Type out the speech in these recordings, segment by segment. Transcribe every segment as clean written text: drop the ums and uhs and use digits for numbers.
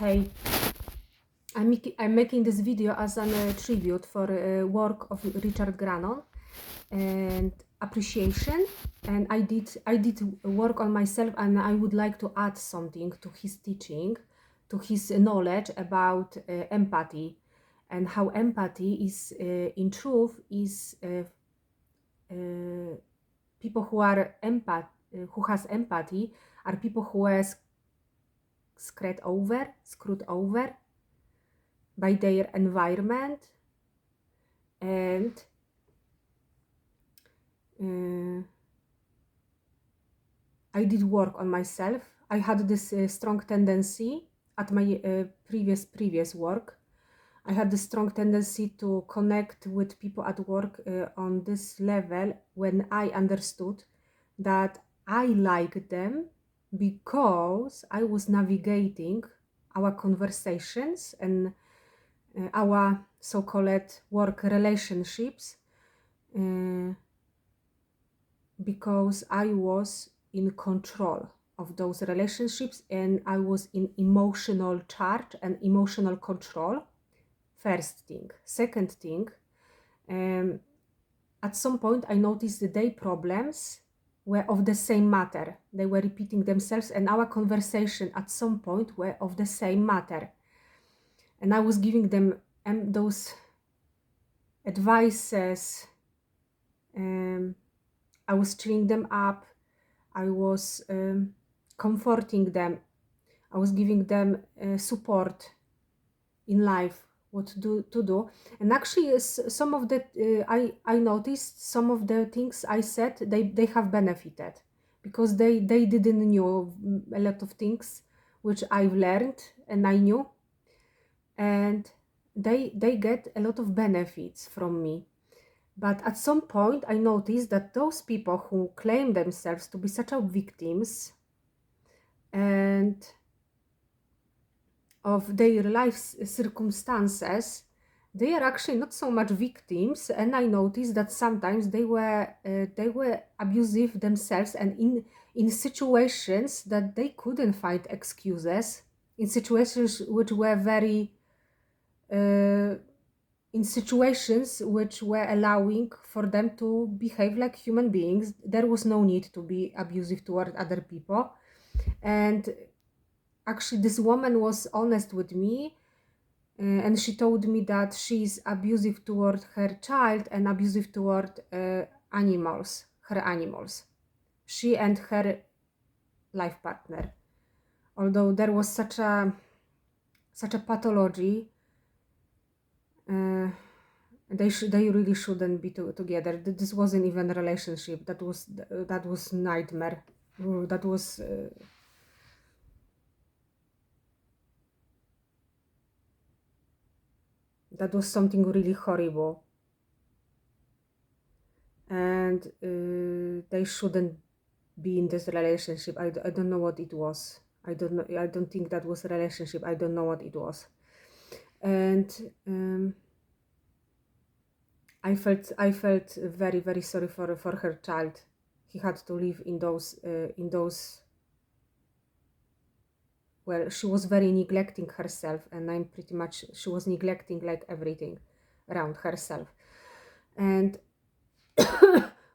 Hey, I'm making this video as a tribute for work of Richard Grannon and appreciation. And I did work on myself, and I would like to add something to his teaching, to his knowledge about empathy, and how empathy is, in truth, is people who are who has empathy are people who are screwed over by their environment, and I did work on myself. I had this strong tendency at my previous work. I had this strong tendency to connect with people at work on this level when I understood that I liked them because I was navigating our conversations and our so-called work relationships because I was in control of those relationships and I was in emotional charge and emotional control. First thing. Second thing, at some point I noticed that their problems were of the same matter. They were repeating themselves, and our conversation at some point were of the same matter. And I was giving them those advices. I was cheering them up. I was comforting them. I was giving them support in life, what to do. And actually, some of the I noticed some of the things I said, they have benefited, because they didn't know a lot of things which I've learned and I knew, and they get a lot of benefits from me. But at some point, I noticed that those people who claim themselves to be such a victims and of their life circumstances, they are actually not so much victims. And I noticed that sometimes they were abusive themselves, and in situations that they couldn't find excuses, in situations which were very in situations which were allowing for them to behave like human beings. There was no need to be abusive toward other people. And actually, this woman was honest with me, and she told me that she's abusive toward her child and abusive toward her animals, she and her life partner. Although there was such a pathology, they really shouldn't be together. This wasn't even a relationship. That was nightmare. That was something really horrible, and they shouldn't be in this relationship. I don't know what it was. I don't think that was a relationship. I don't know what it was. And I felt very, very sorry for her child. He had to live in those well, she was very neglecting herself, and I'm pretty much, she was neglecting like everything around herself. And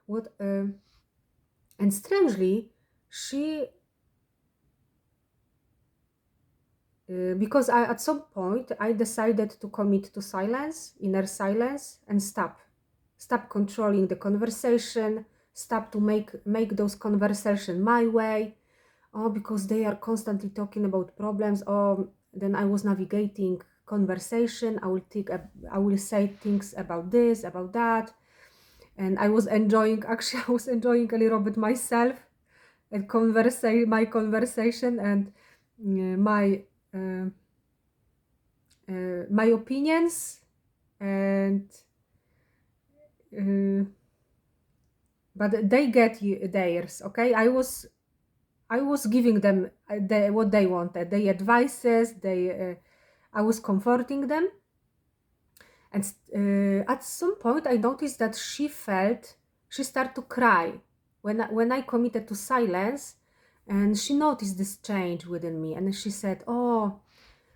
what and strangely, she because at some point I decided to commit to inner silence, and stop controlling the conversation, stop to make those conversations my way. Because they are constantly talking about problems. Then I was navigating conversation. I will say things about this, about that, and I was enjoying. Actually, I was enjoying a little bit myself and my conversation and my my opinions, and but they get theirs. Okay, I was giving them what they wanted, their advices. I was comforting them, and at some point I noticed that she started to cry when I committed to silence, and she noticed this change within me, and she said, "Oh,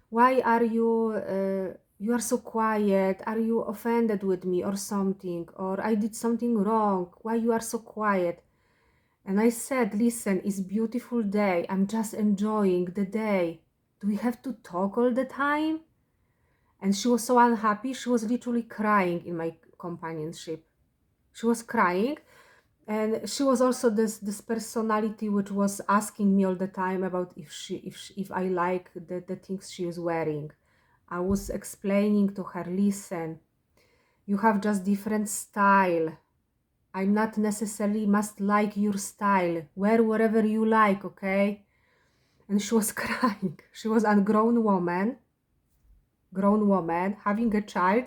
Why are you are so quiet? Are you offended with me or something? Or I did something wrong? Why you are so quiet? And I said, listen, it's beautiful day. I'm just enjoying the day. Do we have to talk all the time? And she was so unhappy. She was literally crying in my companionship. She was crying. And she was also this personality which was asking me all the time about if I like the things she is wearing. I was explaining to her, listen, you have just different style. I'm not necessarily must like your style. Wear whatever you like, okay? And she was crying. She was a grown woman having a child,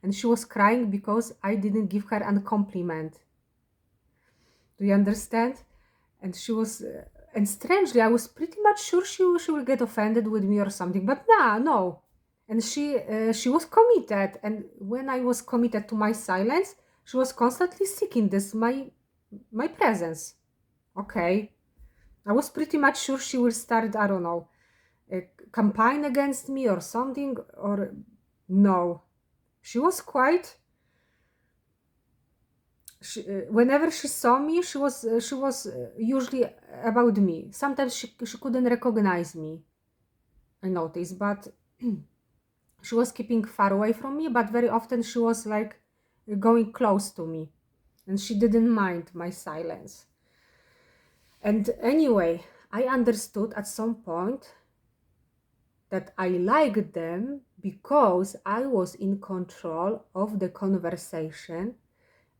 and she was crying because I didn't give her a compliment. Do you understand? And she was, and strangely, I was pretty much sure she will get offended with me or something, but nah, no. And she was committed, and when I was committed to my silence, she was constantly seeking this my presence. Okay, I was pretty much sure she will start, I don't know, a campaign against me or something, or no. She was quite. Whenever she saw me, she was usually about me. Sometimes she couldn't recognize me, I noticed, but she was keeping far away from me. But very often she was like going close to me, and she didn't mind my silence. And anyway, I understood at some point that I liked them because I was in control of the conversation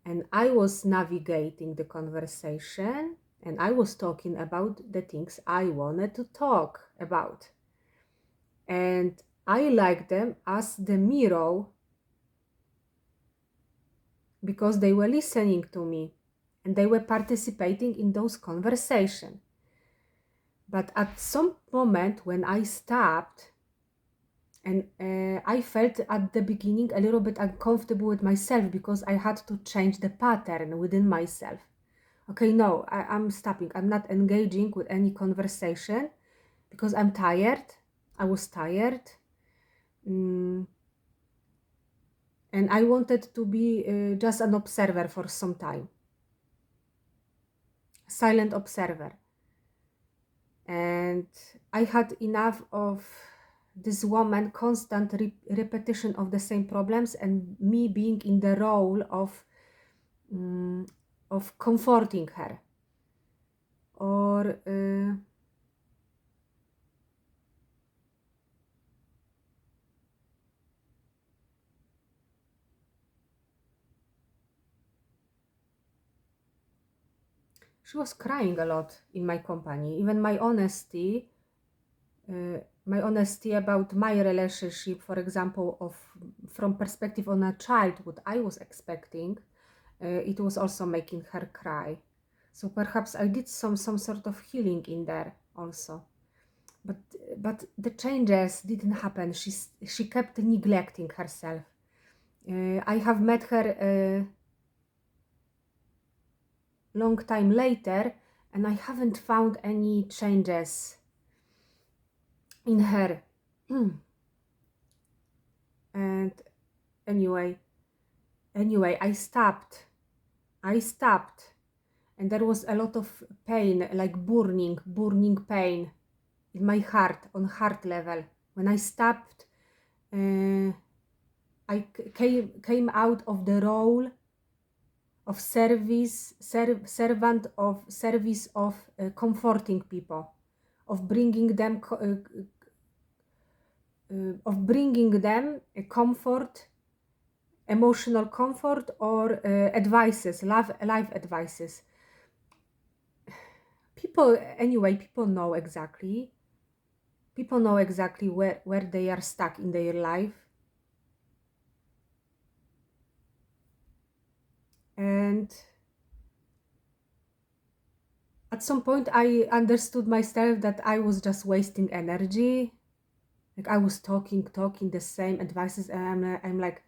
and I was navigating the conversation and I was talking about the things I wanted to talk about. And I liked them as the mirror because they were listening to me and they were participating in those conversations. But at some moment when I stopped, and I felt at the beginning a little bit uncomfortable with myself because I had to change the pattern within myself. Okay, no, I'm stopping. I'm not engaging with any conversation because I'm tired. I was tired. And I wanted to be just an observer for some time. Silent observer. And I had enough of this woman constant repetition of the same problems and me being in the role of comforting her or she was crying a lot in my company. Even my honesty about my relationship, for example, of from perspective on a child, what I was expecting, it was also making her cry. So perhaps I did some sort of healing in there also. But the changes didn't happen. She kept neglecting herself. I have met her a long time later, and I haven't found any changes in her. And anyway, I stopped. And there was a lot of pain, like burning pain in my heart, on heart level. When I stopped, I came out of the role of servant of service of comforting people, of bringing them a comfort, emotional comfort, or advices, life advices. People know exactly. People know exactly where they are stuck in their life. And at some point I understood myself that I was just wasting energy. Like I was talking the same advices, and I'm like,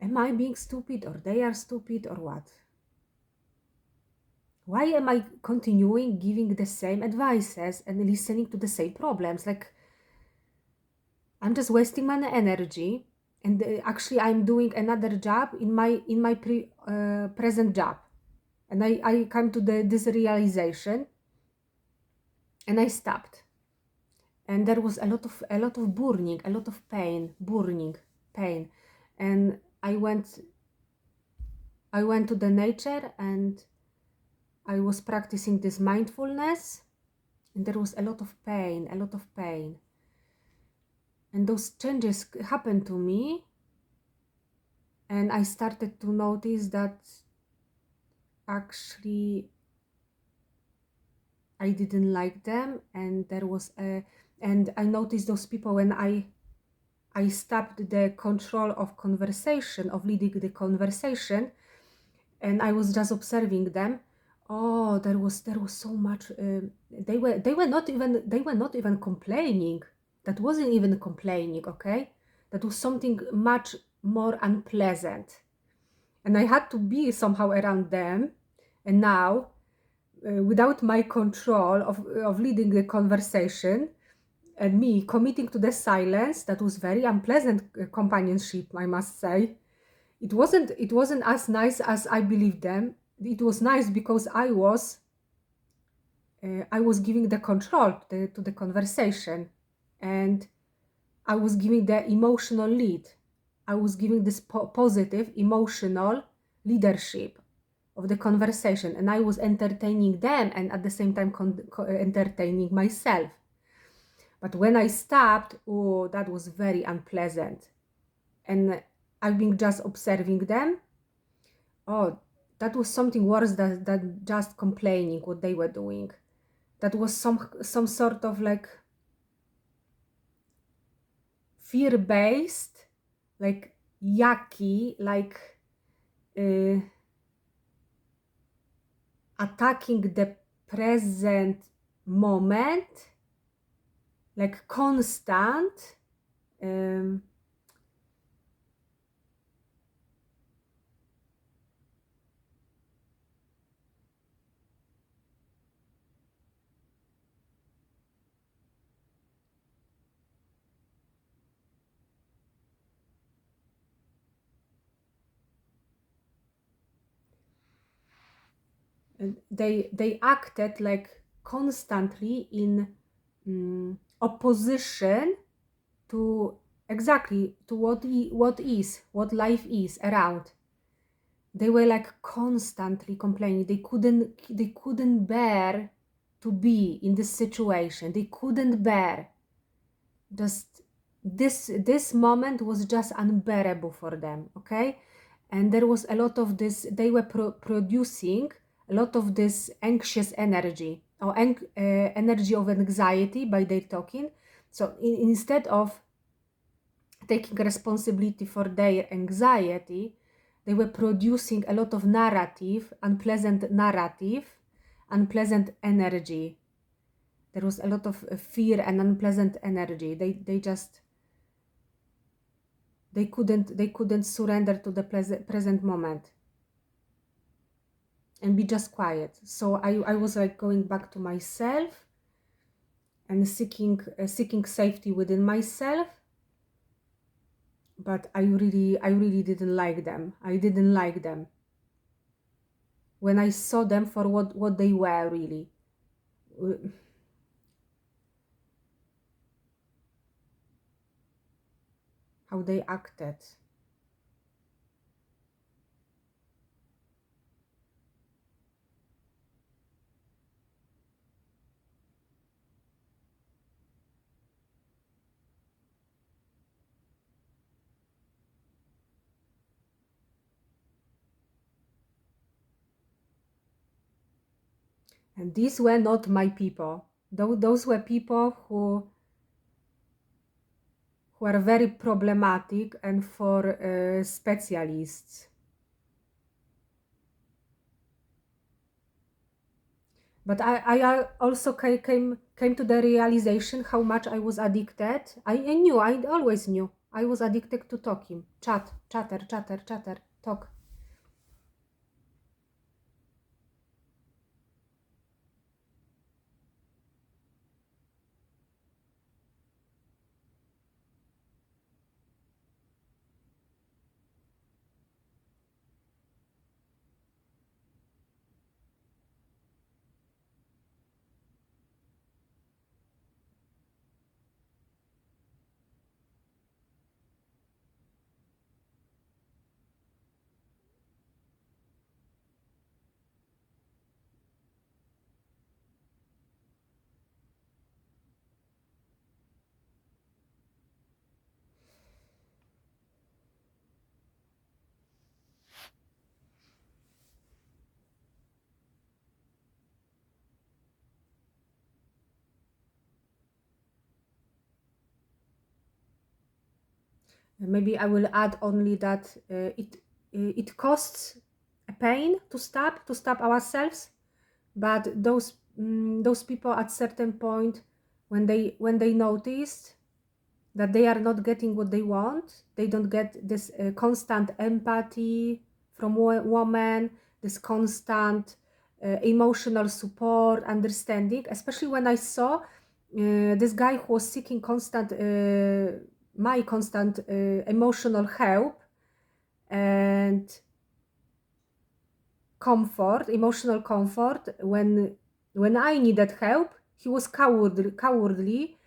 am I being stupid or they are stupid or what? Why am I continuing giving the same advices and listening to the same problems? Like, I'm just wasting my energy, and actually I'm doing another job in my present job, and I come to this realization, and I stopped, and there was a lot of burning, a lot of pain, and I went to the nature, and I was practicing this mindfulness, and there was a lot of pain, and those changes happened to me, and I started to notice that actually I didn't like them, and I noticed those people when I stopped the control of conversation, of leading the conversation, and I was just observing them. Oh, there was so much. They were not even complaining. That wasn't even complaining. Okay, that was something much more unpleasant, and I had to be somehow around them. And now, without my control of leading the conversation, and me committing to the silence, that was very unpleasant companionship, I must say. It wasn't as nice as I believed them. It was nice because I was giving the control to the conversation, and I was giving the emotional lead. I was giving this positive emotional leadership of the conversation, and I was entertaining them and at the same time entertaining myself. But when I stopped, oh, that was very unpleasant. And I've been just observing them. Oh, that was something worse than just complaining what they were doing. That was some sort of like fear-based, like yucky, like uh, attacking the present moment, like constant. Um, they acted like constantly in opposition to exactly to what life is around. They were like constantly complaining. They couldn't bear to be in this situation. They couldn't bear. Just this moment was just unbearable for them. Okay, and there was a lot of this. They were producing a lot of this anxious energy or energy of anxiety by their talking. So instead of taking responsibility for their anxiety, they were producing a lot of narrative, unpleasant energy. There was a lot of fear and unpleasant energy. They couldn't surrender to the present moment and be just quiet. So I was like going back to myself and seeking safety within myself. But I really didn't like them. I didn't like them when I saw them for what they were really. How they acted. And these were not my people. Those were people who are very problematic and for specialists. But I also came to the realization how much I was addicted. I always knew. I was addicted to talking. Chatter, talk. Maybe I will add only that it costs a pain to stop ourselves, but those people at certain point, when they noticed that they are not getting what they want, they don't get this constant empathy from woman, this constant emotional support, understanding, especially when I saw this guy who was seeking my constant emotional help and comfort, emotional comfort. When I needed help, he was cowardly,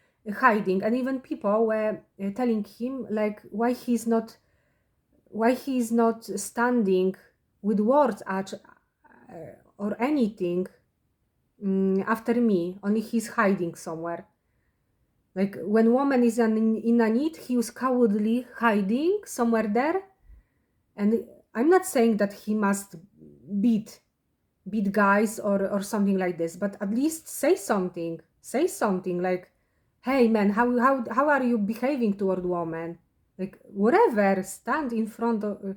hiding, and even people were telling him like why he is not standing with words or anything after me. Only he's hiding somewhere. Like when woman is in a need, he was cowardly, hiding somewhere there. And I'm not saying that he must beat guys or something like this, but at least say something. Say something like, hey man, how are you behaving toward women? Like whatever, stand in front of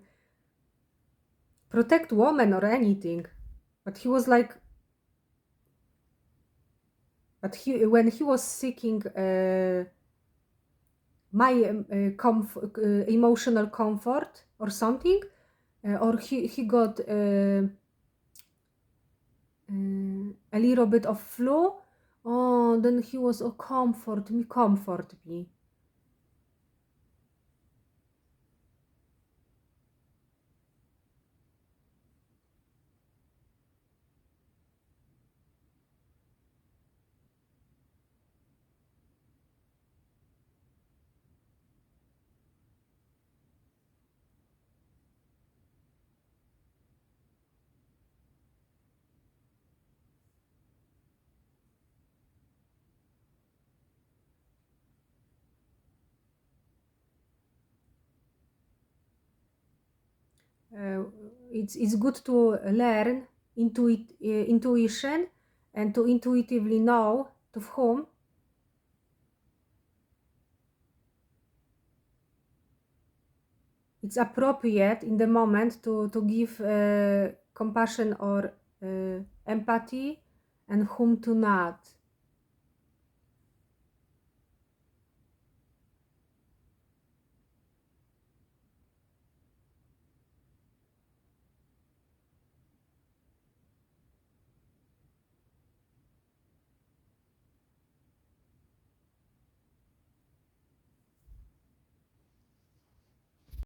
protect women or anything. But he was like, when he was seeking my emotional comfort or something, or he got a little bit of flu, oh, then he was, oh, comfort me, comfort me. uh, it's good to learn intuition and to intuitively know to whom it's appropriate in the moment to give compassion or empathy and whom to not.